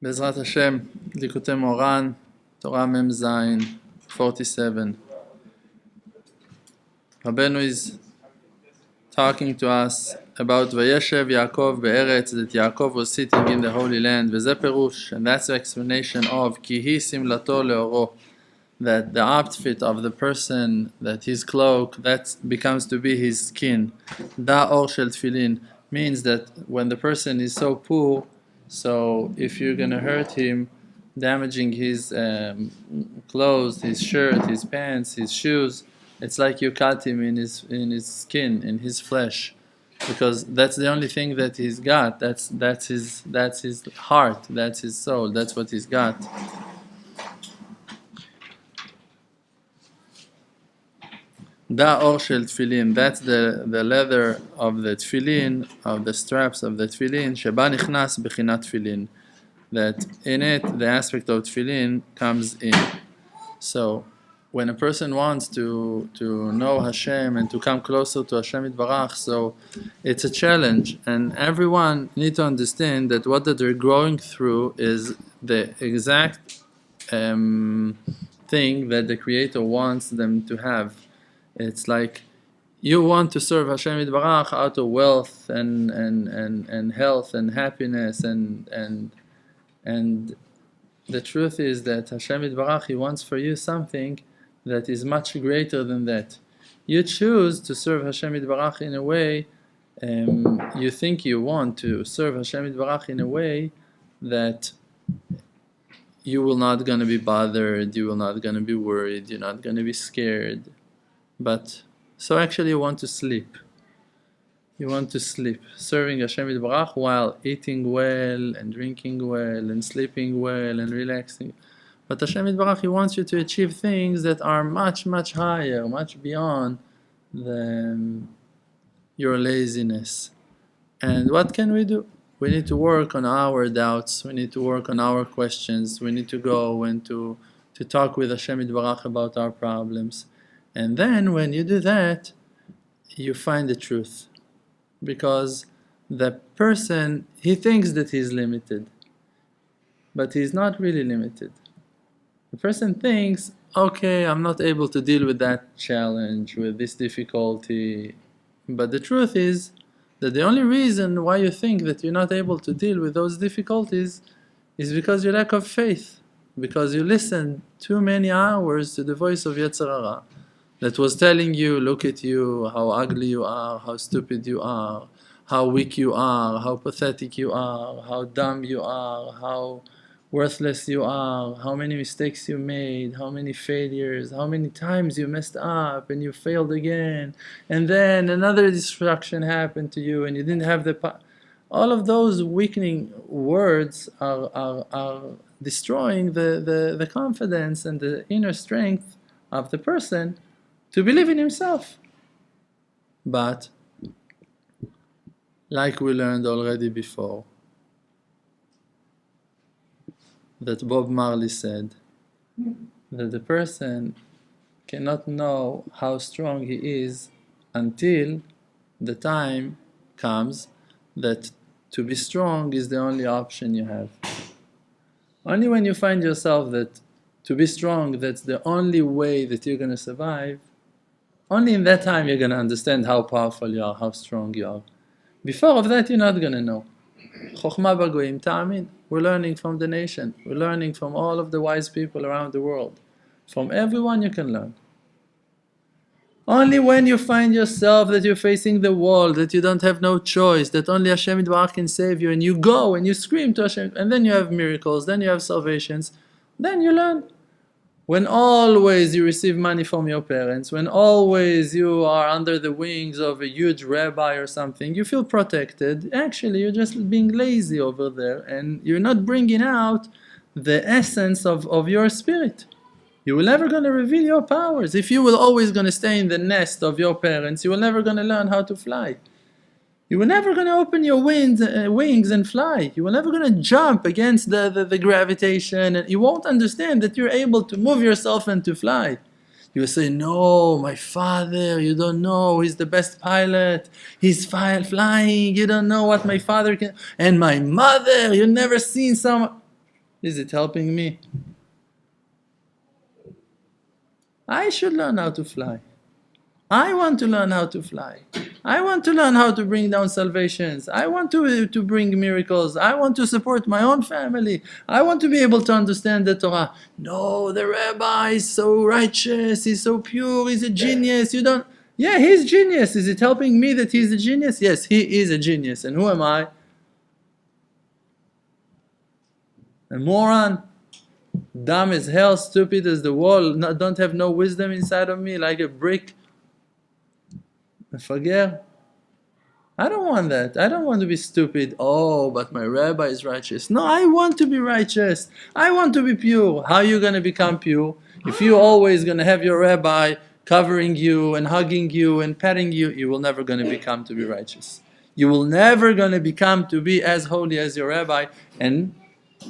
Bezrat Hashem, Likutei Moran, Torah Mem Zayin, 47. Rabbeinu is talking to us about Vayeshev Yaakov Be'eretz, that Yaakov was sitting in the Holy Land, V'zeh Perush, and that's the explanation of Ki hi simlato le'oro, that the outfit of the person, that his cloak, that becomes to be his skin. Da or shel tefillin means that when the person is so poor, so if you're going to hurt him, damaging his clothes, his shirt, his pants, his shoes, it's like you cut him in his skin, in his flesh, because that's the only thing that he's got. That's his heart, that's his soul, that's what he's got. Da or shel tefillin, that's the leather of the tefillin, of the straps of the tefillin, sheba nichnas bechinat tefillin, that in it the aspect of tefillin comes in. So when a person wants to know Hashem and to come closer to Hashem Yitbarach, so it's a challenge, and everyone need to understand that what that they're going through is the exact thing that the Creator wants them to have. It's like you want to serve Hashem Yitbarach out of wealth and health and happiness and the truth is that Hashem Yitbarach, He wants for you something that is much greater than that. You choose to serve Hashem Yitbarach in a way, you think you want to serve Hashem Yitbarach in a way that you will not going to be bothered, you will not going to be worried, you're not going to be scared. But so actually you want to sleep. You want to sleep, serving Hashem Yitbarach while eating well and drinking well and sleeping well and relaxing. But Hashem Yitbarach, He wants you to achieve things that are much, much higher, much beyond your laziness. And what can we do? We need to work on our doubts. We need to work on our questions. We need to go and to talk with Hashem Yitbarach about our problems. And then when you do that, you find the truth. Because the person, he thinks that he's limited. But he's not really limited. The person thinks, okay, I'm not able to deal with that challenge, with this difficulty. But the truth is that the only reason why you think that you're not able to deal with those difficulties is because you lack of faith. Because you listened too many hours to the voice of Yetzer Hara that was telling you, look at you, how ugly you are, how stupid you are, how weak you are, how pathetic you are, how dumb you are, how worthless you are, how many mistakes you made, how many failures, how many times you messed up and you failed again, and then another destruction happened to you and you didn't have the all of those weakening words are destroying the confidence and the inner strength of the person to believe in himself. But like we learned already before, that Bob Marley said that the person cannot know how strong he is until the time comes that to be strong is the only option you have. Only when you find yourself that to be strong, that's the only way that you're going to survive, only in that time you're going to understand how powerful you are, how strong you are. Before of that, you're not going to know. Chokhmah bagoyim ta'amin. We're learning from the nation. We're learning from all of the wise people around the world. From everyone you can learn. Only when you find yourself that you're facing the wall, that you don't have no choice, that only Hashem Yitbarach can save you, and you go and you scream to Hashem, and then you have miracles, then you have salvations, then you learn. When always you receive money from your parents, when always you are under the wings of a huge rabbi or something, you feel protected. Actually, you're just being lazy over there and you're not bringing out the essence of your spirit. You will never going to reveal your powers. If you will always going to stay in the nest of your parents, you will never going to learn how to fly. You were never going to open your wings and fly. You were never going to jump against the gravitation, and you won't understand that you're able to move yourself and to fly. You will say, no, my father, you don't know, he's the best pilot. He's flying, you don't know what my father can. And my mother, you've never seen someone. Is it helping me? I should learn how to fly. I want to learn how to fly. I want to learn how to bring down salvations. I want to bring miracles. I want to support my own family. I want to be able to understand the Torah. No, the rabbi is so righteous, he's so pure, he's a genius. You don't... Yeah, he's genius. Is it helping me that he's a genius? Yes, he is a genius. And who am I? A moron. Dumb as hell, stupid as the wall, don't have no wisdom inside of me, like a brick. Forget. I don't want that. I don't want to be stupid. Oh, but my rabbi is righteous. No, I want to be righteous. I want to be pure. How are you going to become pure? If you're always going to have your rabbi covering you and hugging you and patting you, you will never going to become to be righteous. You will never going to become to be as holy as your rabbi, and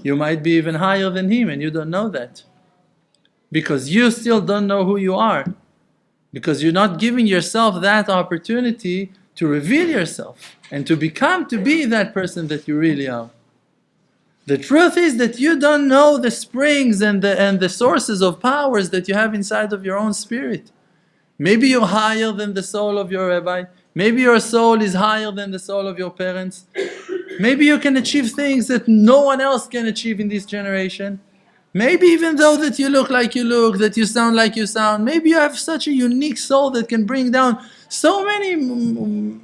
you might be even higher than him and you don't know that. Because you still don't know who you are. Because you're not giving yourself that opportunity to reveal yourself and to become to be that person that you really are. The truth is that you don't know the springs and the sources of powers that you have inside of your own spirit. Maybe you're higher than the soul of your rabbi. Maybe your soul is higher than the soul of your parents. Maybe you can achieve things that no one else can achieve in this generation. Maybe even though that you look like you look, that you sound like you sound, maybe you have such a unique soul that can bring down so many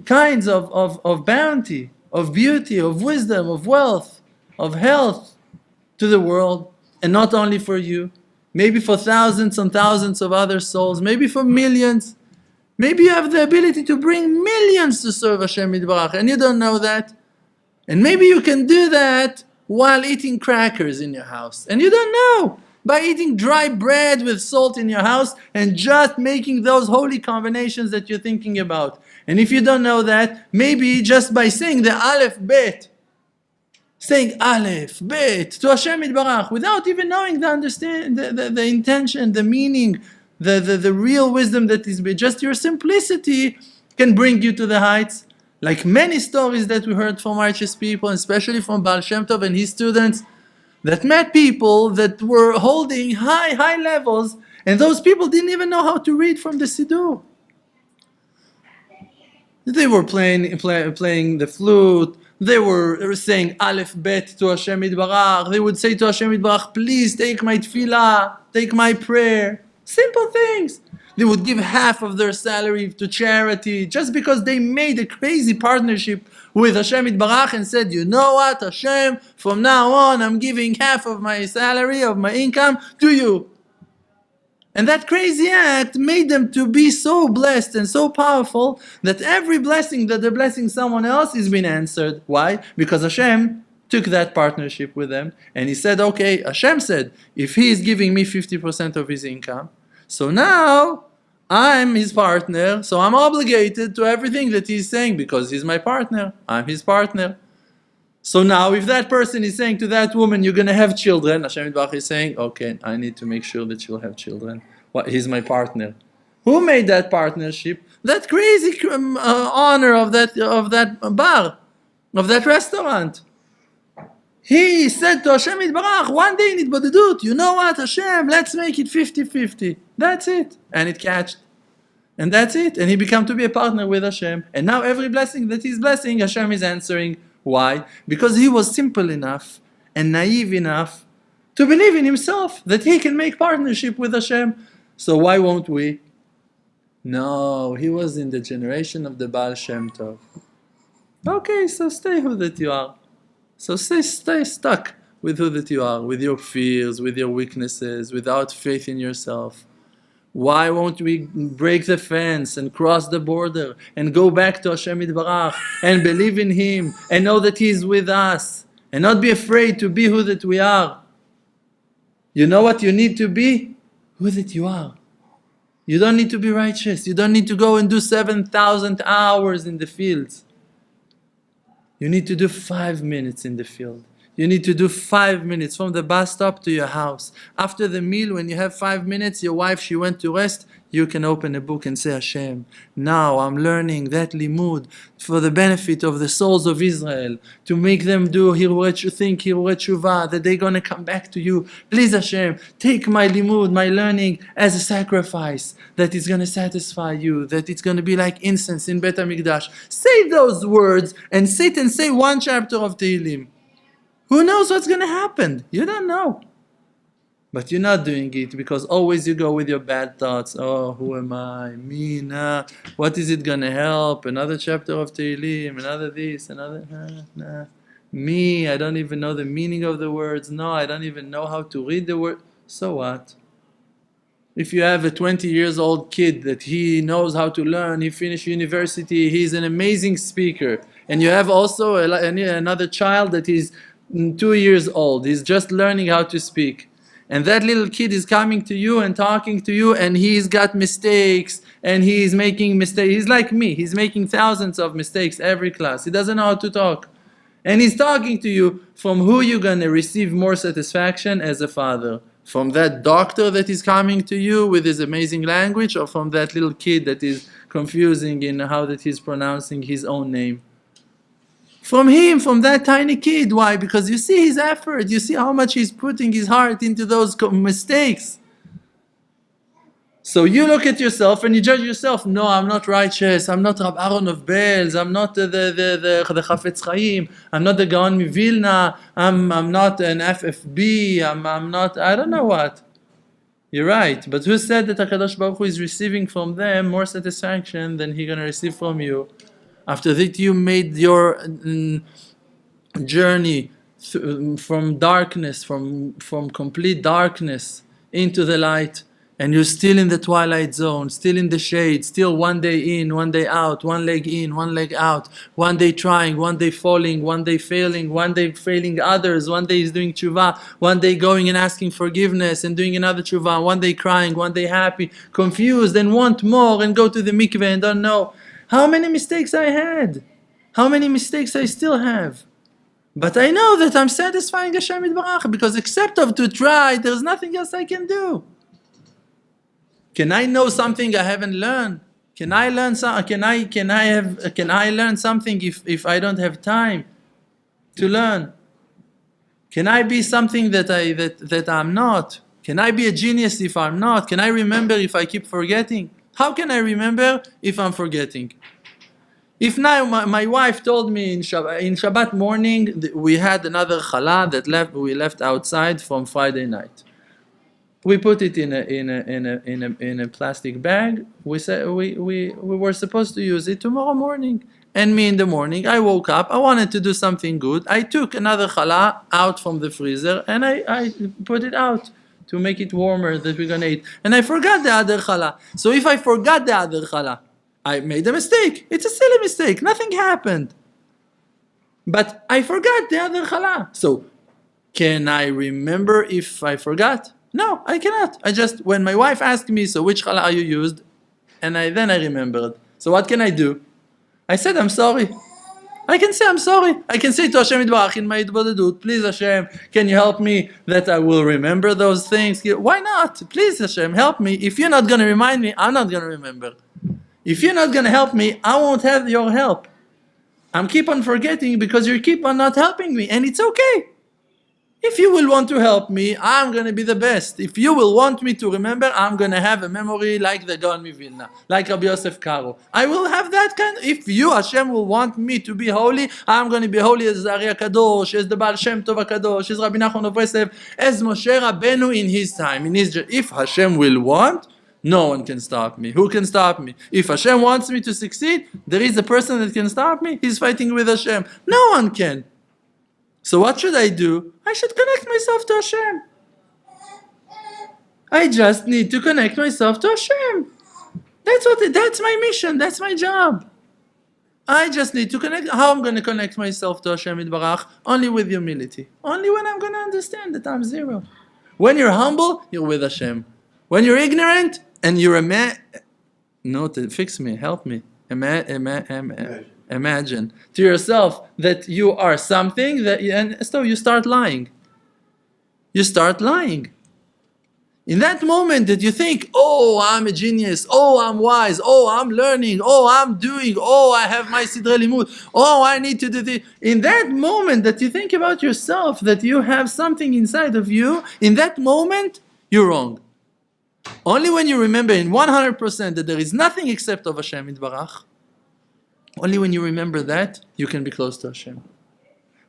kinds of bounty, of beauty, of wisdom, of wealth, of health to the world, and not only for you, maybe for thousands and thousands of other souls, maybe for millions. Maybe you have the ability to bring millions to serve Hashem Yitbarach, and you don't know that. And maybe you can do that while eating crackers in your house. And you don't know. By eating dry bread with salt in your house and just making those holy combinations that you're thinking about. And if you don't know that, maybe just by saying the Aleph Bet, saying Aleph Bet to Hashem Yitbarach without even knowing the intention, the meaning, the real wisdom that is just your simplicity can bring you to the heights. Like many stories that we heard from righteous people, especially from Baal Shem Tov and his students, that met people that were holding high levels, and those people didn't even know how to read from the Siddur. They were playing the flute, they were saying Aleph Bet to Hashem Yitbarach, they would say to Hashem Yitbarach, please take my tefillah, take my prayer. Simple things. They would give half of their salary to charity just because they made a crazy partnership with Hashem Yitbarach and said, you know what, Hashem, from now on I'm giving half of my salary, of my income to you. And that crazy act made them to be so blessed and so powerful that every blessing that they're blessing someone else is being answered. Why? Because Hashem took that partnership with them and he said, okay, Hashem said, if he is giving me 50% of his income, so now I'm his partner, so I'm obligated to everything that he's saying because he's my partner. I'm his partner. So now if that person is saying to that woman, you're going to have children, Hashem Yitbarach is saying, okay, I need to make sure that she'll have children. He's my partner. Who made that partnership? That crazy owner of that bar, of that restaurant. He said to Hashem Yitbarach, one day in Itbodedut, you know what, Hashem, let's make it 50-50. That's it. And it catched. And that's it. And he became to be a partner with Hashem. And now every blessing that he's blessing, Hashem is answering. Why? Because he was simple enough and naive enough to believe in himself that he can make partnership with Hashem. So why won't we? No, he was in the generation of the Baal Shem Tov. Okay, so stay who that you are. So stay stuck with who that you are, with your fears, with your weaknesses, without faith in yourself. Why won't we break the fence and cross the border and go back to Hashem Yitbarach and believe in Him and know that He is with us and not be afraid to be who that we are? You know what you need to be? Who that you are. You don't need to be righteous. You don't need to go and do 7,000 hours in the fields. You need to do 5 minutes in the field. You need to do 5 minutes from the bus stop to your house. After the meal, when you have 5 minutes, your wife, she went to rest, you can open a book and say, Hashem, now I'm learning that limud for the benefit of the souls of Israel, to make them do hiruret shuvah, that they're going to come back to you. Please, Hashem, take my limud, my learning, as a sacrifice that is going to satisfy you, that it's going to be like incense in Bet HaMikdash. Say those words and sit and say one chapter of Tehillim. Who knows what's going to happen? You don't know. But you're not doing it because always you go with your bad thoughts. Oh, who am I? Me, nah. What is it going to help? Another chapter of Tehillim, another this, another... Nah. Me, I don't even know the meaning of the words. No, I don't even know how to read the word. So what? If you have a 20 years old kid that he knows how to learn, he finished university, he's an amazing speaker. And you have also another child that is 2 years old. He's just learning how to speak. And that little kid is coming to you and talking to you, and he's got mistakes, and he's making mistakes. He's like me. He's making thousands of mistakes every class. He doesn't know how to talk. And he's talking to you. From who you're going to receive more satisfaction as a father? From that doctor that is coming to you with his amazing language, or from that little kid that is confusing in how that he's pronouncing his own name? From him, from that tiny kid. Why? Because you see his effort. You see how much he's putting his heart into those mistakes. So you look at yourself and you judge yourself. No, I'm not righteous. I'm not Rab Aaron of Belz. I'm not the Chafetz Chaim. I'm not the Gaon Mivilna. I'm not an FFB. I'm not, I don't know what. You're right. But who said that HaKadosh Baruch Hu is receiving from them more satisfaction than He's going to receive from you? After that you made your journey from darkness, from complete darkness into the light, and you're still in the twilight zone, still in the shade, still one day in, one day out, one leg in, one leg out, one day trying, one day falling, one day failing, one day failing others, one day is doing tshuva, one day going and asking forgiveness and doing another tshuva, one day crying, one day happy, confused and want more and go to the mikveh and don't know. How many mistakes I had? How many mistakes I still have? But I know that I'm satisfying Hashem Yitbarach, because except of to try, there's nothing else I can do. Can I know something I haven't learned? Can I learn something if I don't have time to learn? Can I be something that I'm not? Can I be a genius if I'm not? Can I remember if I keep forgetting? How can I remember if I'm forgetting? If now my wife told me in Shabbat morning we had another challah that we left outside from Friday night. We put it in a plastic bag. We said we were supposed to use it tomorrow morning. And me in the morning, I woke up. I wanted to do something good. I took another challah out from the freezer and I put it out to make it warmer that we're gonna eat. And I forgot the other challah. So if I forgot the other challah, I made a mistake. It's a silly mistake. Nothing happened. But I forgot the other challah. So can I remember if I forgot? No, I cannot. When my wife asked me, so which challah you used? And then I remembered. So what can I do? I said, I'm sorry. I can say I'm sorry. I can say to Hashem Yitbarach in my Yitbodedut, please Hashem, can you help me that I will remember those things? Why not? Please Hashem, help me. If you're not going to remind me, I'm not going to remember. If you're not going to help me, I won't have your help. I'm keep on forgetting because you keep on not helping me, and it's okay. If you will want to help me, I'm going to be the best. If you will want me to remember, I'm going to have a memory like the Gaon Mivilna, like Rabbi Yosef Karo. I will have that kind. If you, Hashem, will want me to be holy, I'm going to be holy as Ari HaKadosh, as the Baal Shem Tov HaKadosh, as Rabbi Nachman of Breslev, as Moshe Rabbeinu in his time. If Hashem will want, no one can stop me. Who can stop me? If Hashem wants me to succeed, there is a person that can stop me. He's fighting with Hashem. No one can. So what should I do? I should connect myself to Hashem. I just need to connect myself to Hashem. That's my mission. That's my job. I just need to connect. How I'm going to connect myself to Hashem Yitbarach? Only with humility. Only when I'm going to understand that I'm zero. When you're humble, you're with Hashem. When you're ignorant and you're fix me, help me. imagine to yourself that you are something and so you start lying. You start lying. In that moment that you think, oh, I'm a genius, oh, I'm wise, oh, I'm learning, oh, I'm doing, oh, I have my sidre limud, oh, I need to do this. In that moment that you think about yourself, that you have something inside of you, in that moment, you're wrong. Only when you remember in 100% that there is nothing except of Hashem Yitbarach, only when you remember that, you can be close to Hashem.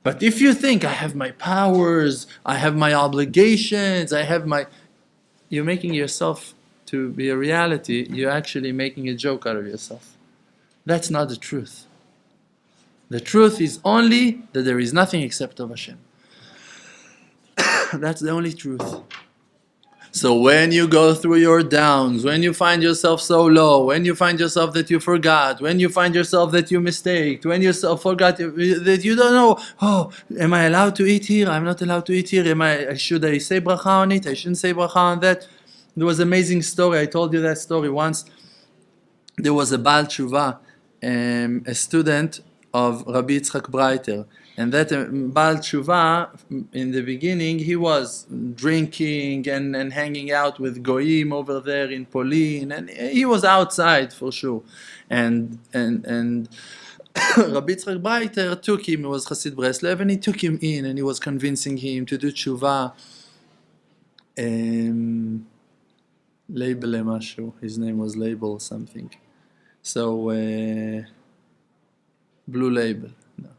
But if you think, I have my powers, I have my obligations, you're making yourself to be a reality, you're actually making a joke out of yourself. That's not the truth. The truth is only that there is nothing except of Hashem. That's the only truth. So when you go through your downs, when you find yourself so low, when you find yourself that you forgot, when you find yourself that you mistaked, when you forgot that you don't know, oh, am I allowed to eat here? I'm not allowed to eat here. Should I say bracha on it? I shouldn't say bracha on that. There was an amazing story. I told you that story once. There was a Baal Chava, a student of Rabbi Breiter. And that Baal Tshuva, in the beginning, he was drinking and hanging out with Goyim over there in Polin, and he was outside for sure. And Rabbi Breiter took him, he was Chassid Breslev, and he took him in, and he was convincing him to do Tshuva. Label Mashu, his name was Label something. So, Blue Label.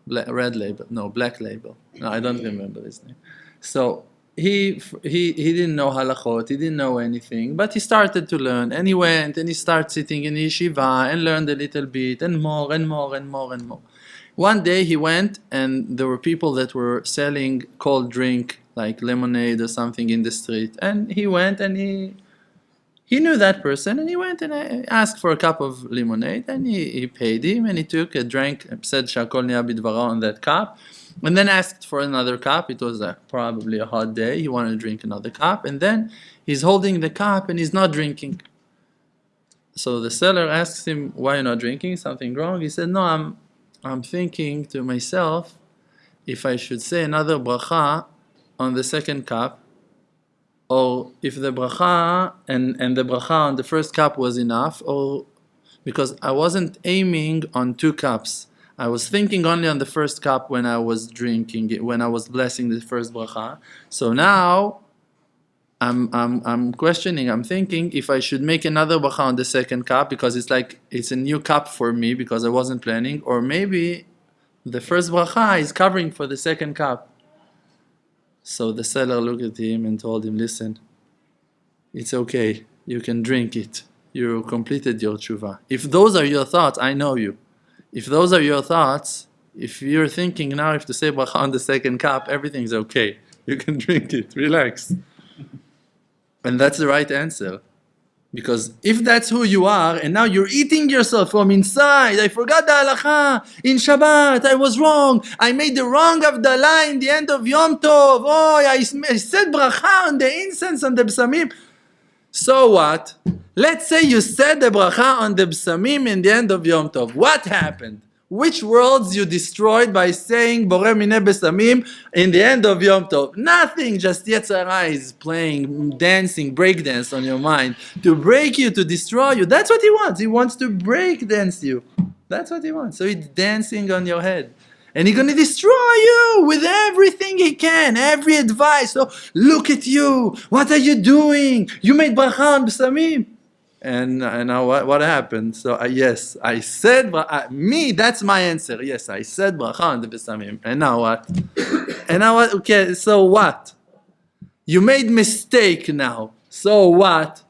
Red label, no, black label. No, I don't remember his name. So he didn't know halachot, he didn't know anything, but he started to learn, and he went and he started sitting in yeshiva and learned a little bit, and more and more and more and more. One day he went, and there were people that were selling cold drink, like lemonade or something in the street, and he went and he knew that person, and he went and asked for a cup of lemonade, and he paid him, and he took a drink, said Shakol Niya Bidvara on that cup, and then asked for another cup. It was probably a hot day, he wanted to drink another cup, and then he's holding the cup and he's not drinking. So the seller asks him, why you're not drinking? Something wrong? He said, no, I'm thinking to myself, if I should say another bracha on the second cup, or if the bracha and the bracha on the first cup was enough, or because I wasn't aiming on two cups. I was thinking only on the first cup when I was drinking it, when I was blessing the first bracha. So now I'm questioning, I'm thinking if I should make another bracha on the second cup, because it's a new cup for me because I wasn't planning, or maybe the first bracha is covering for the second cup. So the seller looked at him and told him, listen, it's okay, you can drink it. You completed your tshuva. If those are your thoughts, I know you. If those are your thoughts, if you're thinking now if to say bracha on the second cup, everything's okay. You can drink it, relax. And that's the right answer. Because if that's who you are, and now you're eating yourself from inside, I forgot the halacha, in Shabbat, I was wrong, I made the wrong Havdalah in the end of Yom Tov, I said bracha on the incense, on the b'samim. So what? Let's say you said the bracha on the b'samim in the end of Yom Tov. What happened? Which worlds you destroyed by saying Boreh Mineh B'samim in the end of Yom Tov? Nothing, just Yetzer Hara is playing, dancing, breakdance on your mind to break you, to destroy you. That's what he wants. He wants to breakdance you. That's what he wants. So he's dancing on your head. And he's going to destroy you with everything he can, every advice. So look at you. What are you doing? You made bracha on B'samim. And now what happened? So yes, I said, that's my answer. Yes, I said bracha on the B'samim. And now what? Okay, so what? You made mistake now. So what?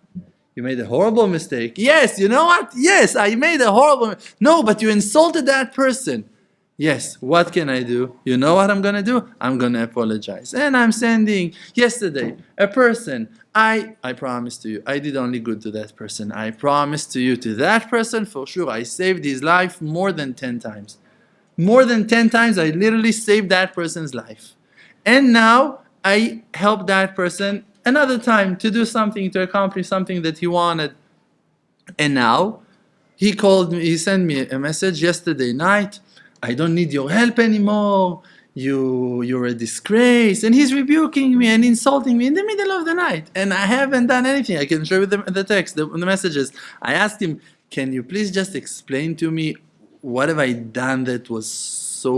You made a horrible mistake. Yes, you know what? Yes, I made a horrible... No, but you insulted that person. Yes, what can I do? You know what I'm going to do? I'm going to apologize. And I'm sending, yesterday, a person... I promise to you, I did only good to that person. I promise to you, to that person, for sure, I saved his life more than 10 times. More than 10 times, I literally saved that person's life. And now, I help that person another time to do something, to accomplish something that he wanted. And now, he called me, he sent me a message yesterday night. I don't need your help anymore. You're a disgrace. And he's rebuking me and insulting me in the middle of the night. And I haven't done anything. I can share with the text, the messages. I asked him, can you please just explain to me what have I done that was so,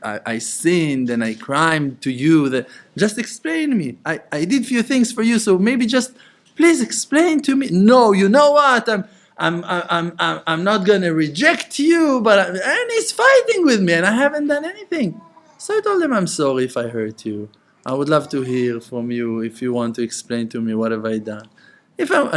I sinned and I cried to you. That just explain to me. I did few things for you, so maybe just please explain to me. No, you know what? I'm not gonna reject you, and he's fighting with me, and I haven't done anything. So I told him, I'm sorry if I hurt you. I would love to hear from you if you want to explain to me what have I done. If I'm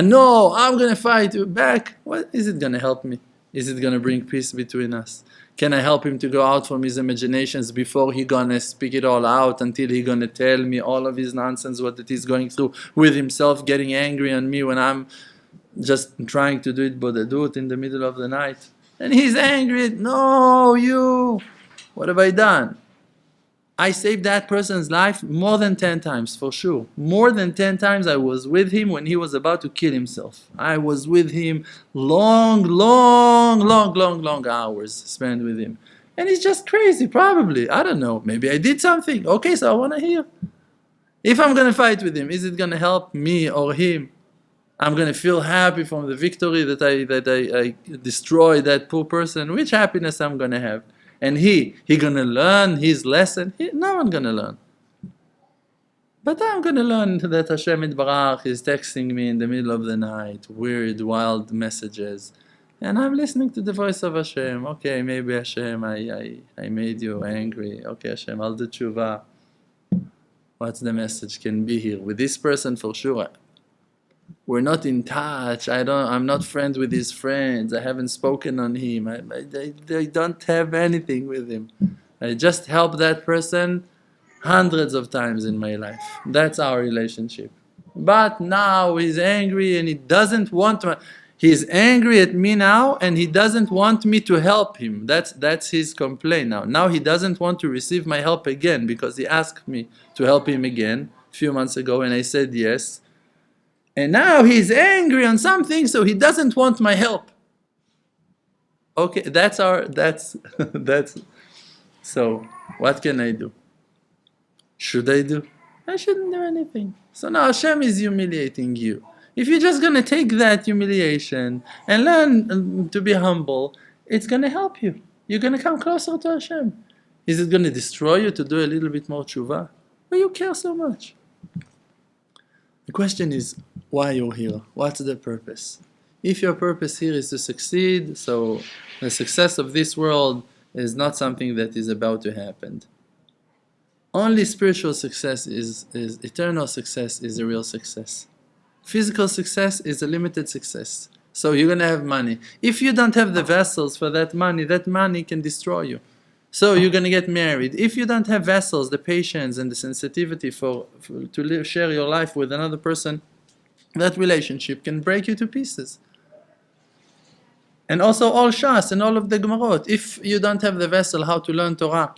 gonna fight you back. What is it gonna help me? Is it gonna bring peace between us? Can I help him to go out from his imaginations before he gonna speak it all out, until he gonna tell me all of his nonsense, what it is going through with himself, getting angry on me when I'm just trying to do it bodedut in the middle of the night? And he's angry. No, you. What have I done? I saved that person's life more than 10 times, for sure. More than 10 times I was with him when he was about to kill himself. I was with him long hours spent with him. And he's just crazy, probably. I don't know. Maybe I did something. Okay, so I want to hear. If I'm going to fight with him, is it going to help me or him? I'm going to feel happy from the victory that I destroyed that poor person. Which happiness I'm going to have? And he gonna learn his lesson? No one gonna learn. But I'm gonna learn that Hashem Yitbarach is texting me in the middle of the night, weird, wild messages. And I'm listening to the voice of Hashem. Okay, maybe Hashem, I made you angry. Okay, Hashem, I'll do tshuva. What's the message? Can be here. With this person for sure. We're not in touch. I'm not friends with his friends. I haven't spoken on him. I don't have anything with him. I just helped that person hundreds of times in my life. That's our relationship. But now he's angry and he doesn't want to. He's angry at me now and he doesn't want me to help him. That's his complaint now. Now he doesn't want to receive my help again because he asked me to help him again a few months ago and I said yes. And now he's angry on something, so he doesn't want my help. Okay, that's so what can I do? Should I do? I shouldn't do anything. So now Hashem is humiliating you. If you're just gonna take that humiliation and learn to be humble, it's gonna help you. You're gonna come closer to Hashem. Is it gonna destroy you to do a little bit more tshuva? Why you care so much? The question is, why you're here? What's the purpose? If your purpose here is to succeed, so the success of this world is not something that is about to happen. Only spiritual success is eternal success is a real success. Physical success is a limited success. So you're going to have money. If you don't have the vessels for that money can destroy you. So you're going to get married. If you don't have vessels, the patience and the sensitivity to share your life with another person, that relationship can break you to pieces. And also all Shas and all of the Gemarot. If you don't have the vessel how to learn Torah,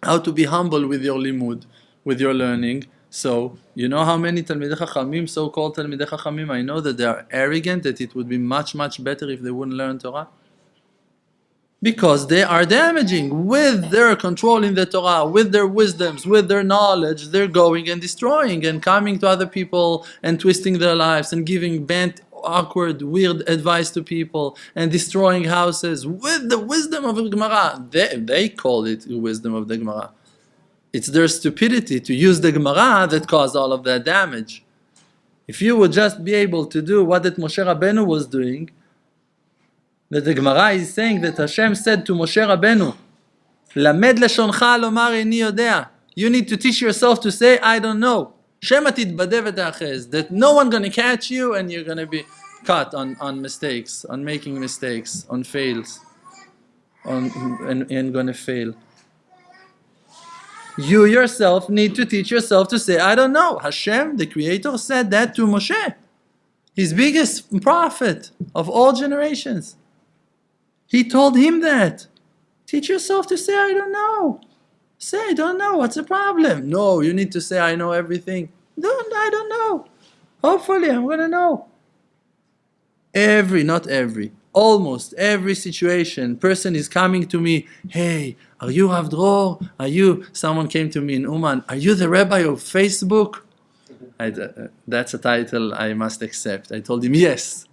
how to be humble with your limud, with your learning, so you know how many Talmidei Chachamim, so-called Talmidei Chachamim, I know that they are arrogant, that it would be much better if they wouldn't learn Torah. Because they are damaging with their control in the Torah, with their wisdoms, with their knowledge. They're going and destroying and coming to other people and twisting their lives and giving bent, awkward, weird advice to people and destroying houses with the wisdom of the Gemara. They call it the wisdom of the Gemara. It's their stupidity to use the Gemara that caused all of that damage. If you would just be able to do what that Moshe Rabbeinu was doing, that the Gemara is saying that Hashem said to Moshe Rabbeinu, Lamed leshoncha lomar ini yodea. You need to teach yourself to say, I don't know. Shema titbadeh v'ta'achez. That no one going to catch you and you're going to be caught on mistakes, on making mistakes, on fails, and going to fail. You yourself need to teach yourself to say, I don't know. Hashem, the Creator, said that to Moshe, his biggest prophet of all generations. He told him that. Teach yourself to say, I don't know. Say, I don't know. What's the problem? No, you need to say, I know everything. I don't know. Hopefully, I'm going to know. Not every. almost every situation, person is coming to me, hey, are you Rav Dror? Someone came to me in Uman, are you the rabbi of Facebook? That's a title I must accept. I told him, yes.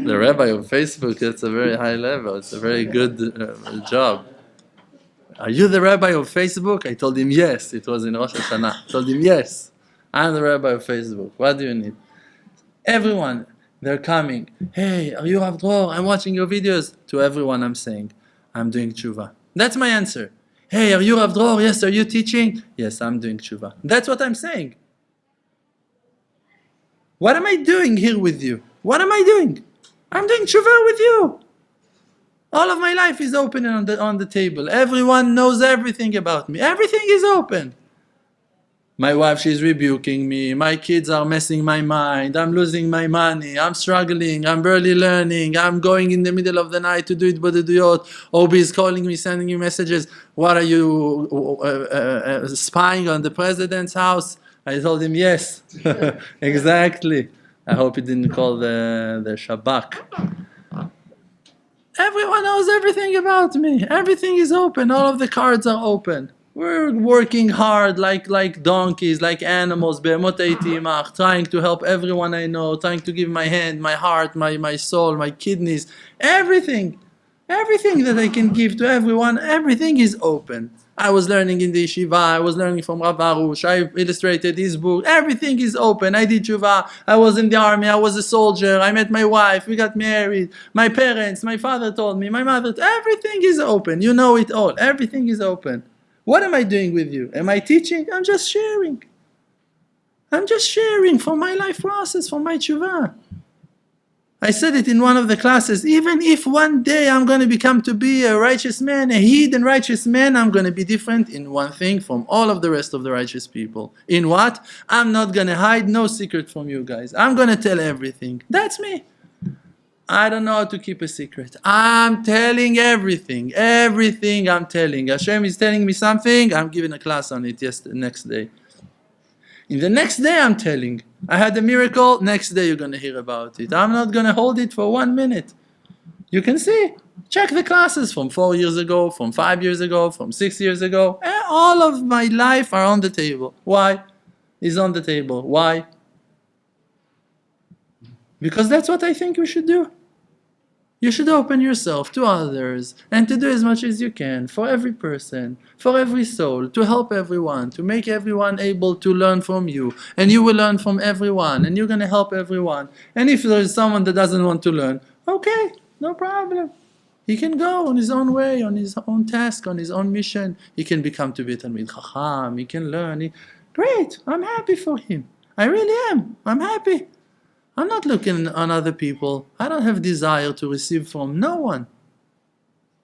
The rabbi of Facebook, that's a very high level. It's a very good job. Are you the rabbi of Facebook? I told him, yes. It was in Rosh Hashanah. I told him, yes. I'm the rabbi of Facebook. What do you need? Everyone, they're coming. Hey, are you Rav Dror? I'm watching your videos. To everyone I'm saying, I'm doing tshuva. That's my answer. Hey, are you Rav Dror? Yes. Are you teaching? Yes, I'm doing tshuva. That's what I'm saying. What am I doing here with you? What am I doing? I'm doing tshuva with you. All of my life is open on the table. Everyone knows everything about me. Everything is open. My wife, she's rebuking me. My kids are messing my mind. I'm losing my money. I'm struggling. I'm barely learning. I'm going in the middle of the night to do it b'deduyot. Obi is calling me, sending me messages. What are you spying on the president's house? I told him, yes. Exactly. I hope he didn't call the Shabak. Everyone knows everything about me. Everything is open. All of the cards are open. We're working hard like donkeys, like animals, trying to help everyone I know, trying to give my hand, my heart, my soul, my kidneys, everything. Everything that I can give to everyone, everything is open. I was learning in the yeshiva, I was learning from Rav Arush, I illustrated his book, everything is open. I did tshuva, I was in the army, I was a soldier, I met my wife, we got married, my parents, my father told me, my mother, everything is open. You know it all, everything is open. What am I doing with you? Am I teaching? I'm just sharing. I'm just sharing from my life process, from my tshuva. I said it in one of the classes, even if one day I'm going to become to be a righteous man, a heathen righteous man, I'm going to be different in one thing from all of the rest of the righteous people. In what? I'm not going to hide no secret from you guys. I'm going to tell everything. That's me. I don't know how to keep a secret. I'm telling everything. Everything I'm telling. Hashem is telling me something, I'm giving a class on it next day. In the next day I'm telling. I had a miracle, next day you're going to hear about it. I'm not going to hold it for 1 minute. You can see. Check the classes from 4 years ago, from 5 years ago, from 6 years ago. All of my life are on the table. Why? It's on the table. Why? Because that's what I think we should do. You should open yourself to others and to do as much as you can for every person, for every soul, to help everyone, to make everyone able to learn from you. And you will learn from everyone, and you're going to help everyone. And if there is someone that doesn't want to learn, okay, no problem. He can go on his own way, on his own task, on his own mission. He can become to be Talmid Chacham, he can learn. Great, I'm happy for him. I really am. I'm happy. I'm not looking on other people. I don't have desire to receive from no one.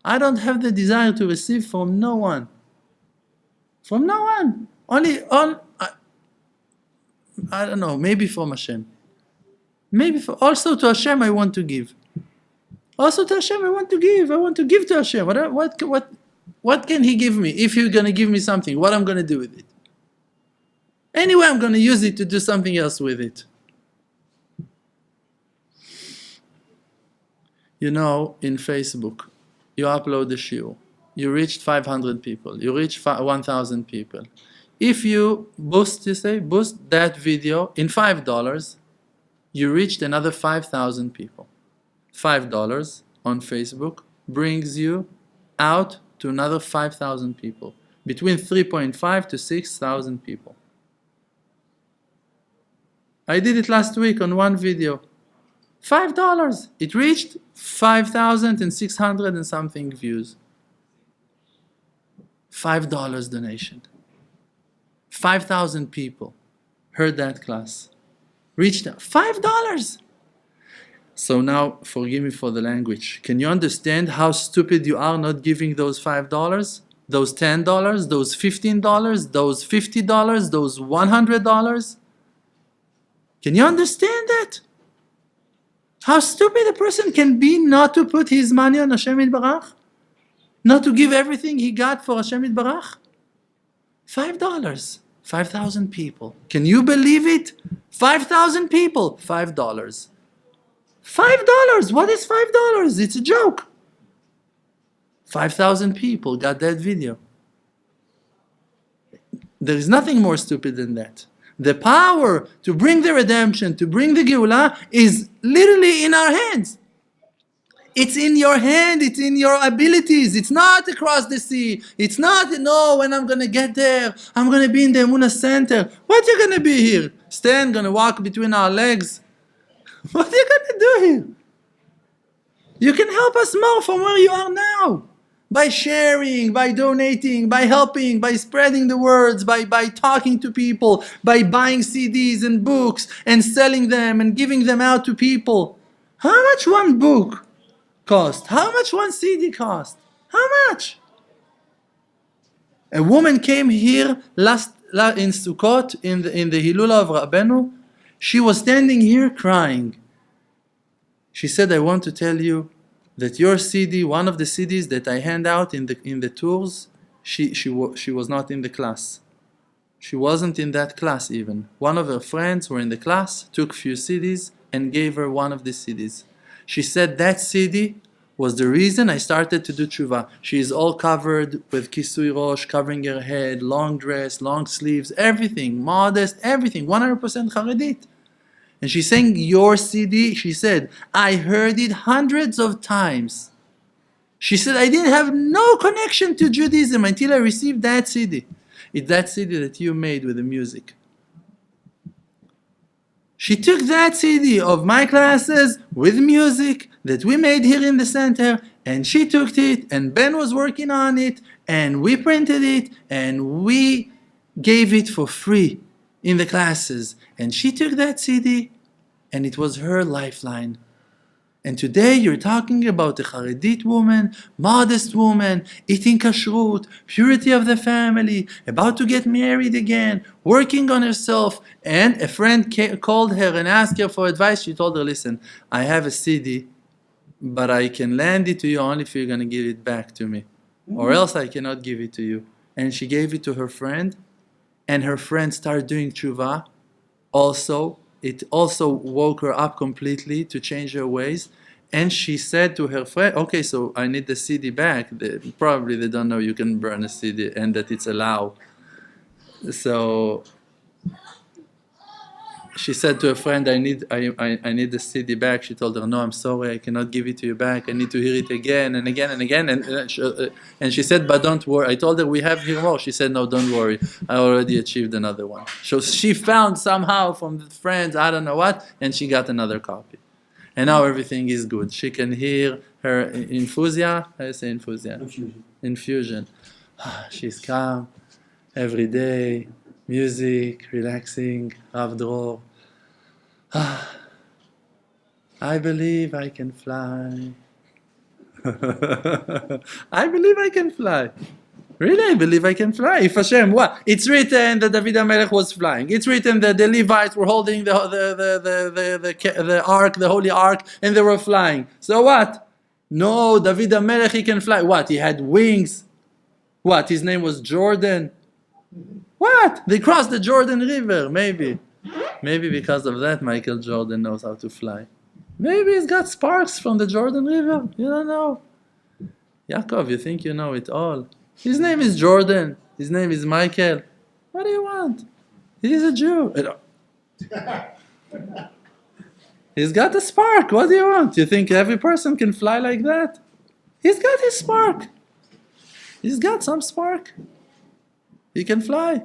I don't have the desire to receive from no one. From no one. Only on, I don't know, maybe from Hashem. Also to Hashem I want to give. Also to Hashem I want to give. I want to give to Hashem. What can He give me? If He's going to give me something, what I'm going to do with it? Anyway, I'm going to use it to do something else with it. You know, in Facebook, you upload the shiur. You reached 500 people. You reached 1,000 people. If you boost that video in $5, you reached another 5,000 people. $5 on Facebook brings you out to another 5,000 people. Between 3.5 to 6,000 people. I did it last week on one video. $5. It reached 5,600 and something views. $5 donation. 5,000 people heard that class. Reached $5. So now, forgive me for the language. Can you understand how stupid you are not giving those $5? Those $10? Those $15? Those $50? Those $100? Can you understand that? How stupid a person can be not to put his money on Hashem Yitbarach? Not to give everything he got for Hashem Yitbarach? $5. 5,000 people. Can you believe it? 5,000 people. $5. $5. What is $5? It's a joke. 5,000 people got that video. There is nothing more stupid than that. The power to bring the redemption, to bring the Geulah, is literally in our hands. It's in your hand, it's in your abilities. It's not across the sea. It's not, no, when I'm going to get there, I'm going to be in the Emunah Center. What you going to be here? Stand, going to walk between our legs? What are you going to do here? You can help us more from where you are now. By sharing, by donating, by helping, by spreading the words, by talking to people, by buying CDs and books and selling them and giving them out to people. How much one book cost? How much one CD cost? How much? A woman came here in Sukkot in the Hilula of Rabbeinu. She was standing here crying. She said, I want to tell you that your CD, one of the CDs that I hand out in the tours, she was not in the class. She wasn't in that class even. One of her friends were in the class, took few CDs and gave her one of the CDs. She said that CD was the reason I started to do tshuva. She is all covered with kisui rosh, covering her head, long dress, long sleeves, everything, modest, everything, 100% Haredit. And she's saying, your CD, she said, I heard it hundreds of times. She said, I didn't have no connection to Judaism until I received that CD. It's that CD that you made with the music. She took that CD of my classes with music that we made here in the center, and she took it, and Ben was working on it, and we printed it, and we gave it for free in the classes. And she took that CD, and it was her lifeline. And today you're talking about a Haredit woman, modest woman, eating kashrut, purity of the family, about to get married again, working on herself. And a friend called her and asked her for advice. She told her, listen, I have a CD, but I can lend it to you only if you're going to give it back to me. Or else I cannot give it to you. And she gave it to her friend, and her friend started doing tshuva. It also woke her up completely to change her ways. And she said to her friend, okay, so I need the CD back. Probably they don't know you can burn a CD and that it's allowed. So she said to her friend, I need the CD back. She told her, no, I'm sorry, I cannot give it to you back. I need to hear it again and again and again. And she said, but don't worry. I told her, we have here more. She said, no, don't worry. I already achieved another one. So she found somehow from the friends, I don't know what, and she got another copy. And now everything is good. She can hear her infusia. How do you say infusia? Infusion. She's calm every day. Music, relaxing, Rav Dror. I believe I can fly. I believe I can fly. Really, I believe I can fly. If Hashem, what? It's written that David HaMelech was flying. It's written that the Levites were holding the ark, the holy ark, and they were flying. So what? No, David HaMelech, he can fly. What? He had wings. What? His name was Jordan. What? They crossed the Jordan River, maybe. Maybe because of that, Michael Jordan knows how to fly. Maybe he's got sparks from the Jordan River. You don't know. Yaakov, you think you know it all. His name is Jordan. His name is Michael. What do you want? He's a Jew. He's got a spark. What do you want? You think every person can fly like that? He's got his spark. He's got some spark. He can fly.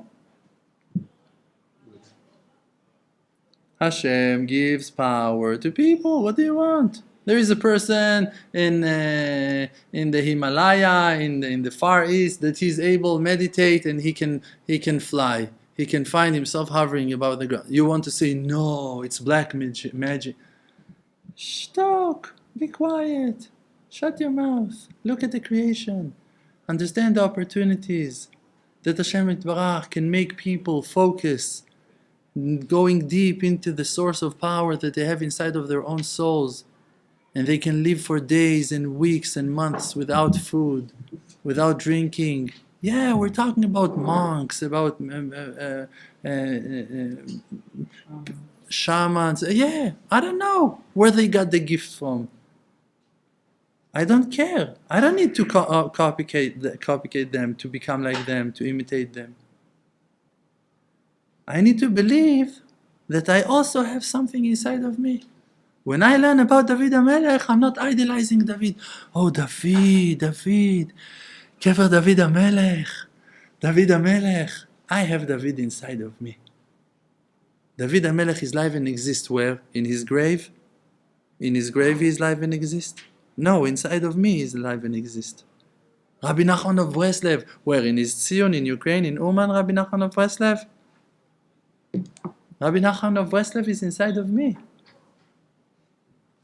Hashem gives power to people. What do you want? There is a person in the Himalaya, in the Far East, that he's able to meditate and he can fly. He can find himself hovering above the ground. You want to say, no, it's black magic. Talk. Be quiet. Shut your mouth. Look at the creation. Understand the opportunities that Hashem Yitbarach can make people focus, going deep into the source of power that they have inside of their own souls. And they can live for days and weeks and months without food, without drinking. Yeah, we're talking about monks, about shamans. Yeah, I don't know where they got the gift from. I don't care. I don't need to copycat them, to become like them, to imitate them. I need to believe that I also have something inside of me. When I learn about David HaMelech, I'm not idolizing David. Oh, David, Kever David HaMelech. I have David inside of me. David HaMelech is live and exists where? In his grave? In his grave he is live and exists? No, inside of me he is alive and exists. Rabbi Nachman of Breslev, where? In his Zion, in Ukraine, in Uman, Rabbi Nachman of Breslev? Rabbi Nachman of Breslev is inside of me.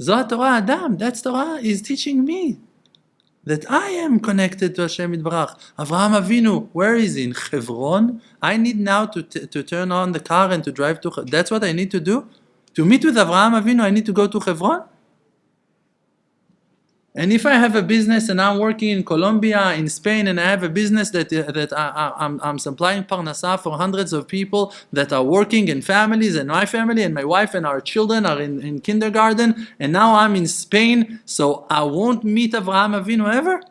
Zohar Torah Adam, that's Torah, is teaching me that I am connected to Hashem Yitbarach. Avraham Avinu, where is he? In Hebron? I need now to turn on the car and to drive to... That's what I need to do? To meet with Avraham Avinu, I need to go to Hebron? And if I have a business and I'm working in Colombia, in Spain, and I have a business that I'm supplying parnasa for hundreds of people that are working and families, and my family and my wife and our children are in kindergarten, and now I'm in Spain, so I won't meet Avraham Avinu ever?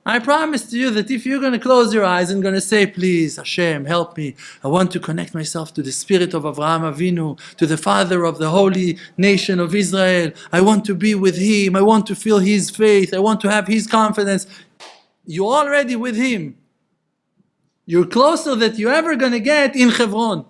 I promise to you that if you're going to close your eyes and going to say, please, Hashem, help me. I want to connect myself to the spirit of Avraham Avinu, to the father of the holy nation of Israel. I want to be with him. I want to feel his faith. I want to have his confidence. You're already with him. You're closer than you're ever going to get in Hebron.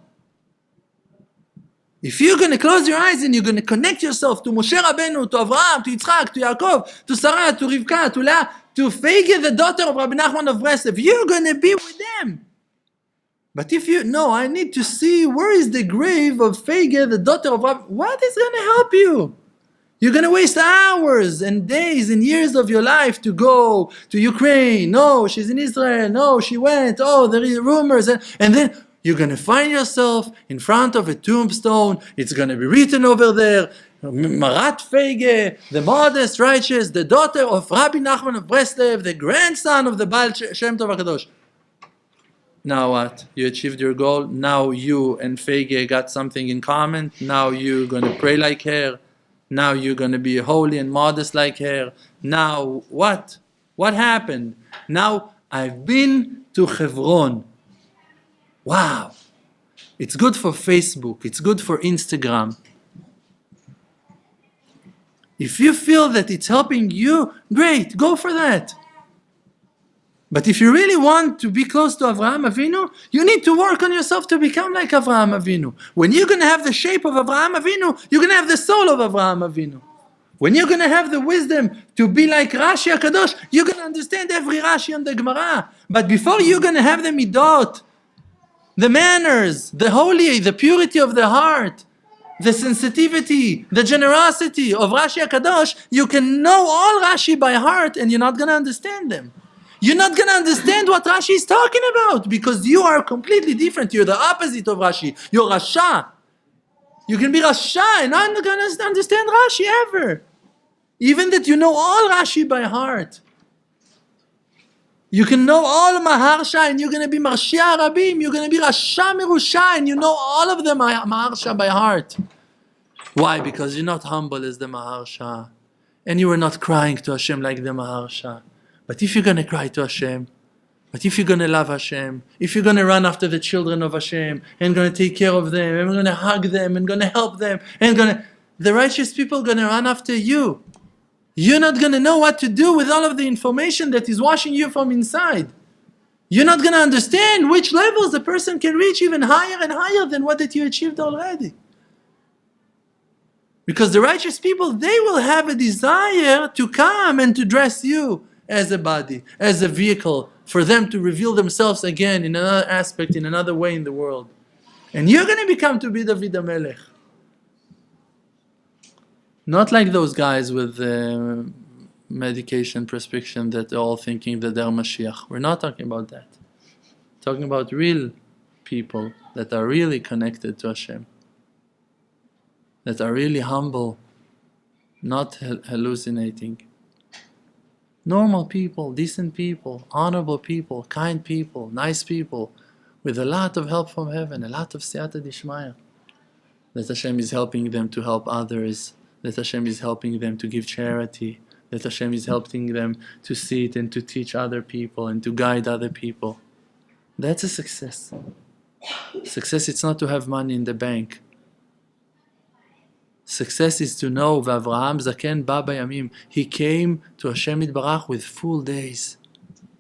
If you're going to close your eyes and you're going to connect yourself to Moshe Rabbeinu, to Avraham, to Yitzchak, to Yaakov, to Sarah, to Rivka, to Leah, to Feige, the daughter of Rabbi Nachman of Breslev, you're going to be with them. But if you, no, I need to see where is the grave of Feige, the daughter of Rabbi. What is going to help you? You're going to waste hours and days and years of your life to go to Ukraine. No, she's in Israel. No, she went. Oh, there are rumors. And then you're going to find yourself in front of a tombstone. It's going to be written over there, Marat Feige, the modest, righteous, the daughter of Rabbi Nachman of Breslev, the grandson of the Baal Shem Tov HaKadosh. Now what? You achieved your goal. Now you and Feige got something in common. Now you're going to pray like her. Now you're going to be holy and modest like her. Now what? What happened? Now I've been to Hebron. Wow. It's good for Facebook. It's good for Instagram. If you feel that it's helping you, great, go for that. But if you really want to be close to Avraham Avinu, you need to work on yourself to become like Avraham Avinu. When you're going to have the shape of Avraham Avinu, you're going to have the soul of Avraham Avinu. When you're going to have the wisdom to be like Rashi HaKadosh, you're going to understand every Rashi on the Gemara. But before you're going to have the midot, the manners, the holy, the purity of the heart, the sensitivity, the generosity of Rashi HaKadosh, you can know all Rashi by heart and you're not going to understand them. You're not going to understand what Rashi is talking about because you are completely different. You're the opposite of Rashi. You're Rasha. You can be Rasha and not going to understand Rashi ever. Even that you know all Rashi by heart. You can know all Maharsha and you're going to be Marshia Rabim. You're going to be Rasha Merusha and you know all of the Maharsha by heart. Why? Because you're not humble as the Maharsha. And you are not crying to Hashem like the Maharsha. But if you're going to cry to Hashem, but if you're going to love Hashem, if you're going to run after the children of Hashem, and going to take care of them, and going to hug them, and going to help them, and the righteous people are going to run after you. You're not going to know what to do with all of the information that is washing you from inside. You're not going to understand which levels the person can reach even higher and higher than what that you achieved already. Because the righteous people, they will have a desire to come and to dress you as a body, as a vehicle, for them to reveal themselves again in another aspect, in another way in the world. And you're going to become to be David HaMelech. Not like those guys with medication prescription that are all thinking that they're Mashiach. We're not talking about that. We're talking about real people that are really connected to Hashem. That are really humble, not hallucinating. Normal people, decent people, honorable people, kind people, nice people, with a lot of help from heaven, a lot of siyata dishmaya. That Hashem is helping them to help others, that Hashem is helping them to give charity, that Hashem is helping them to sit and to teach other people and to guide other people. That's a success. Success is not to have money in the bank. Success is to know, V'Avraham Zaken Ba Bayamim, he came to Hashem Yitbarach with full days.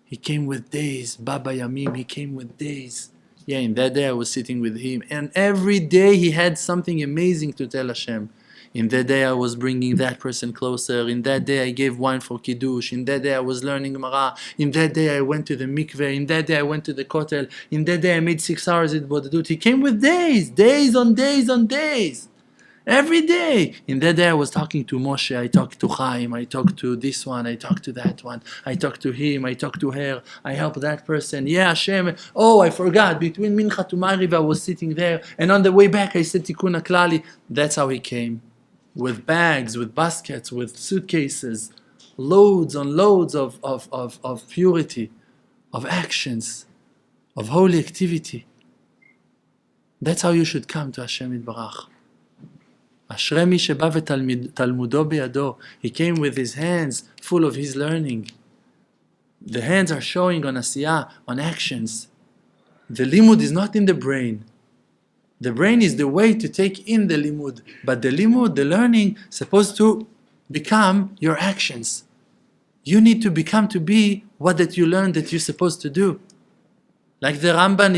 He came with days, Ba Bayamim, he came with days. Yeah, in that day I was sitting with him, and every day he had something amazing to tell Hashem. In that day I was bringing that person closer. In that day I gave wine for Kiddush. In that day I was learning Gemara. In that day I went to the mikveh. In that day I went to the kotel. In that day I made 6 hours at Bodadut. He came with days, days on days on days. Every day. In that day I was talking to Moshe, I talked to Chaim, I talked to this one, I talked to that one, I talked to him, I talked to her, I helped that person. Yeah, Hashem. Oh, I forgot. Between Mincha to Mariv I was sitting there, and on the way back I said Tikkun HaKlali. That's how he came. With bags, with baskets, with suitcases, loads on loads of purity, of actions, of holy activity. That's how you should come to Hashem Yitbarach. Ashrei mi sheba v'talmudo biyado. He came with his hands full of his learning. The hands are showing on asiyah, on actions. The limud is not in the brain. The brain is the way to take in the limud. But the limud, the learning, is supposed to become your actions. You need to become to be what that you learned that you're supposed to do. Like the Ramban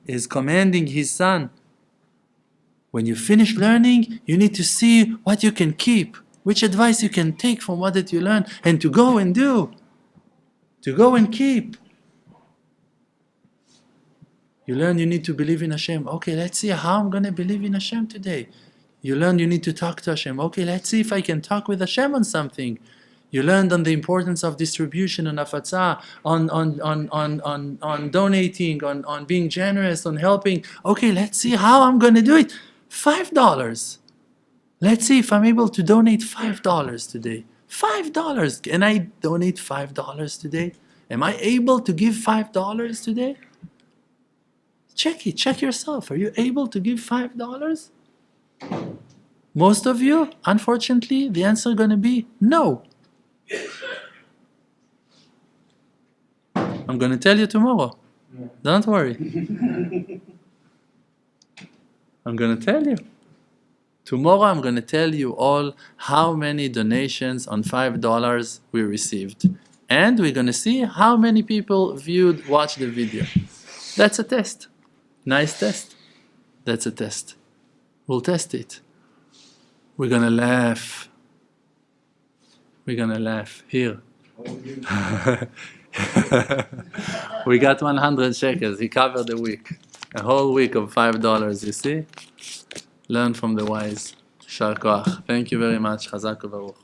is commanding his son. When you finish learning, you need to see what you can keep, which advice you can take from what that you learned, and to go and do, to go and keep. You learn you need to believe in Hashem. Okay, let's see how I'm going to believe in Hashem today. You learn you need to talk to Hashem. Okay, let's see if I can talk with Hashem on something. You learned on the importance of distribution and afatzah, on donating, on being generous, on helping. Okay, let's see how I'm going to do it. $5. Let's see if I'm able to donate $5 today. $5. Can I donate $5 today? Am I able to give $5 today? Check it. Check yourself. Are you able to give $5? Most of you, unfortunately, the answer is going to be no. I'm going to tell you tomorrow. Don't worry. I'm going to tell you. Tomorrow I'm going to tell you all how many donations on $5 we received. And we're going to see how many people watched the video. That's a test. Nice test. That's a test. We'll test it. We're going to laugh. We're going to laugh. Here. We got 100 shekels. He covered the week. A whole week of $5, you see? Learn from the wise. Shar koach. Thank you very much. Chazak u'baruch.